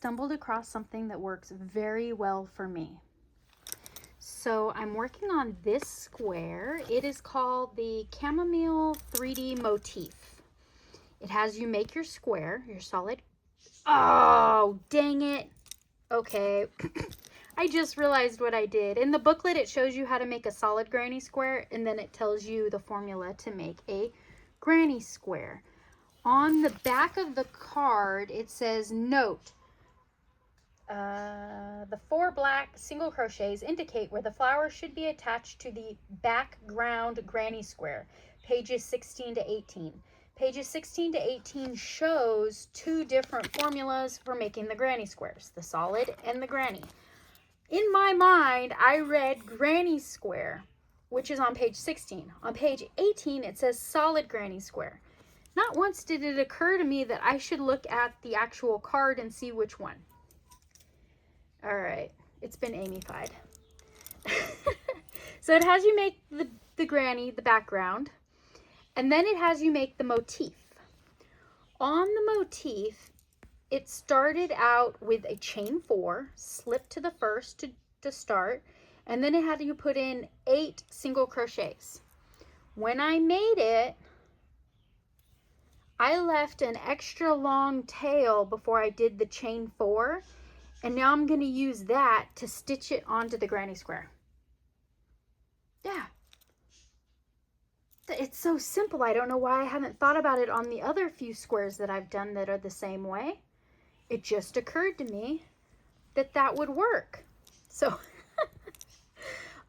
stumbled across something that works very well for me. So I'm working on this square. It is called the Chamomile 3D motif. It has you make your square, your solid. Oh, dang it. Okay. I just realized what I did. In the booklet, it shows you how to make a solid granny square, and then it tells you the formula to make a granny square. On the back of the card, it says, note, the 4 black single crochets indicate where the flower should be attached to the background granny square, pages 16 to 18. Pages 16 to 18 shows 2 different formulas for making the granny squares, the solid and the granny. In my mind, I read granny square, which is on page 16. On page 18, it says solid granny square. Not once did it occur to me that I should look at the actual card and see which one. All right, it's been Amy-fied. So it has you make the granny, the background, and then it has you make the motif. On the motif, it started out with a chain 4, slip to the first to start, and then it had you put in 8 single crochets. When I made it, I left an extra long tail before I did the chain 4, and now I'm going to use that to stitch it onto the granny square. Yeah. It's so simple. I don't know why I haven't thought about it on the other few squares that I've done that are the same way. It just occurred to me that that would work. So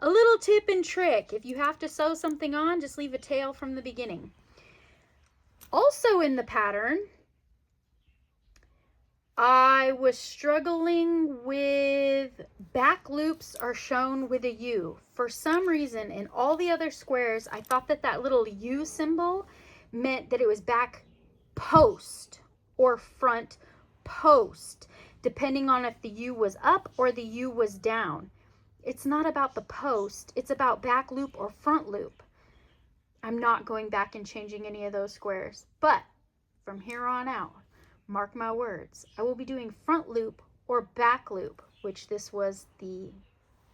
a little tip and trick. If you have to sew something on, just leave a tail from the beginning. Also in the pattern, I was struggling with back loops are shown with a U. For some reason, in all the other squares, I thought that that little U symbol meant that it was back post or front post, depending on if the U was up or the U was down. It's not about the post, it's about back loop or front loop. I'm not going back and changing any of those squares, but from here on out, mark my words, I will be doing front loop or back loop, which this was the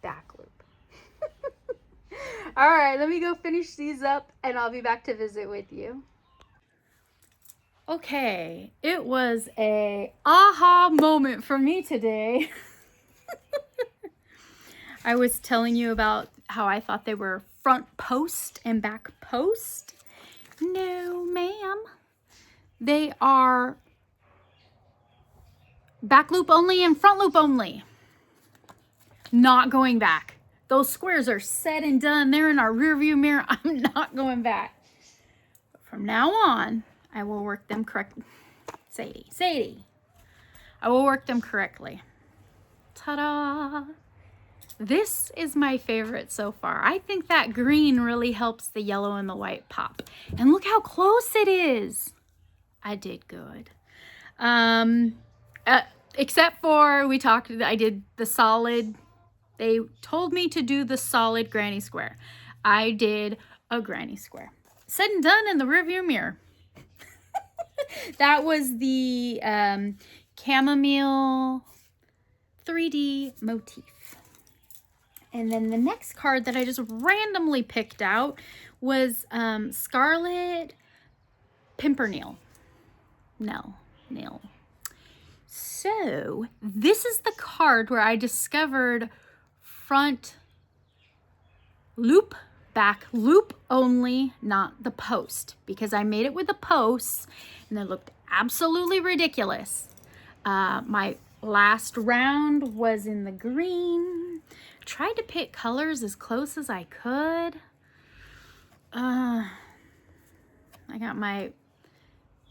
back loop. All right, let me go finish these up and I'll be back to visit with you. Okay, it was a aha moment for me today. I was telling you about how I thought they were front post and back post. No, ma'am. They are back loop only and front loop only. Not going back. Those squares are said and done. They're in our rear view mirror. I'm not going back. But from now on, I will work them correctly. Sadie. I will work them correctly. Ta-da! This is my favorite so far. I think that green really helps the yellow and the white pop. And look how close it is. I did good. Except for I did the solid. They told me to do the solid granny square. I did a granny square. Said and done in the rearview mirror. That was the Chamomile 3D motif. And then the next card that I just randomly picked out was Scarlet Pimpernel. Nail. So this is the card where I discovered front loop, back loop only, not the post, because I made it with the posts and they looked absolutely ridiculous. My last round was in the green. Tried to pick colors as close as I could. I got my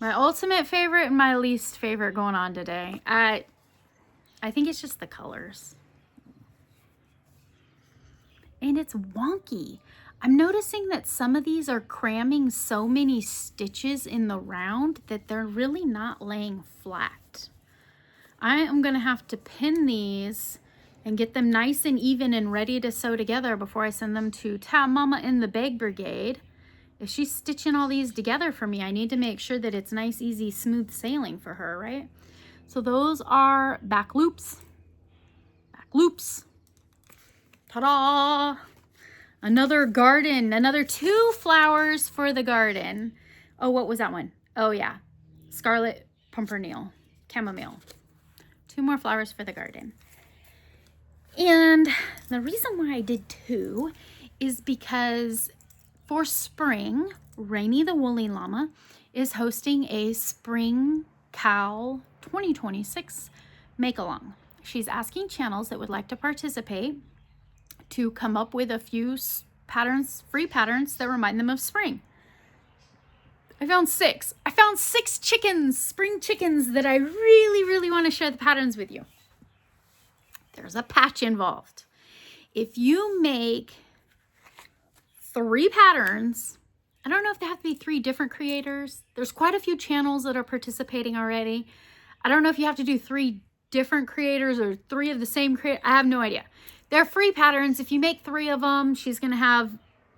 ultimate favorite and my least favorite going on today. I think it's just the colors. And it's wonky. I'm noticing that some of these are cramming so many stitches in the round that they're really not laying flat. I am going to have to pin these and get them nice and even and ready to sew together before I send them to Mama in the Bag Brigade. If she's stitching all these together for me, I need to make sure that it's nice, easy, smooth sailing for her, right? So those are back loops. Back loops. Ta-da! Another garden, another 2 flowers for the garden. Oh, what was that one? Oh yeah, Scarlet Pimpernel, Chamomile. 2 more flowers for the garden. And the reason why I did 2 is because for spring, Rainy the Woolly Llama is hosting a Spring Cow 2026 make-along. She's asking channels that would like to participate to come up with a few patterns, free patterns that remind them of spring. I found 6. I found 6 chickens, spring chickens, that I really, really want to share the patterns with you. There's a patch involved. If you make 3 patterns, I don't know if they have to be 3 different creators. There's quite a few channels that are participating already. I don't know if you have to do 3 different creators or 3 of the same creator. I have no idea. They're free patterns. If you make 3 of them, she's going to have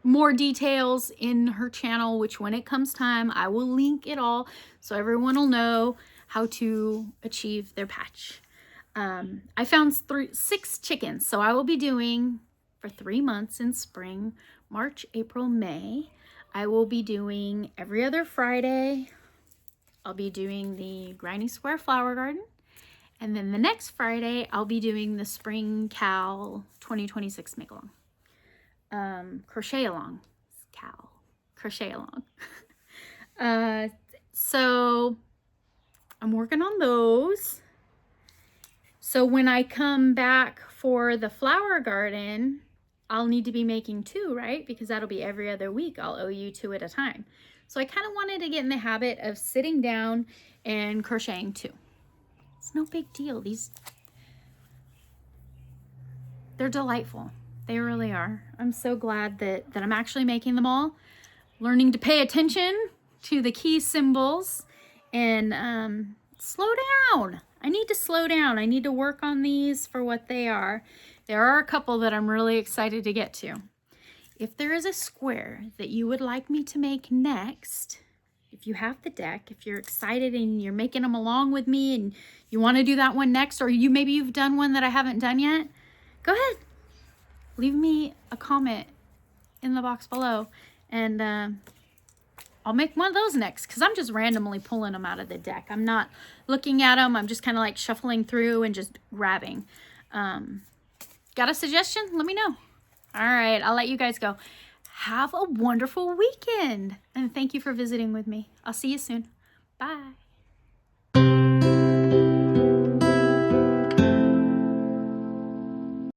more details in her channel, which when it comes time, I will link it all so everyone will know how to achieve their patch. I found 6 chickens, so I will be doing for 3 months in spring, March, April, May. I will be doing every other Friday. I'll be doing the Granny Square Flower Garden. And then the next Friday, I'll be doing the Spring Cow 2026 make-along. Crochet along. Cow. Crochet along. So I'm working on those. So when I come back for the flower garden, I'll need to be making 2, right? Because that'll be every other week. I'll owe you 2 at a time. So I kind of wanted to get in the habit of sitting down and crocheting 2. It's no big deal. They're delightful. They really are. I'm so glad that I'm actually making them all. Learning to pay attention to the key symbols and slow down. I need to slow down. I need to work on these for what they are. There are a couple that I'm really excited to get to. If there is a square that you would like me to make next, if you have the deck, if you're excited and you're making them along with me and you want to do that one next, or maybe you've done one that I haven't done yet, go ahead. Leave me a comment in the box below and I'll make one of those next, because I'm just randomly pulling them out of the deck. I'm not looking at them. I'm just kind of like shuffling through and just grabbing. Got a suggestion? Let me know. All right, I'll let you guys go. Have a wonderful weekend. And thank you for visiting with me. I'll see you soon. Bye.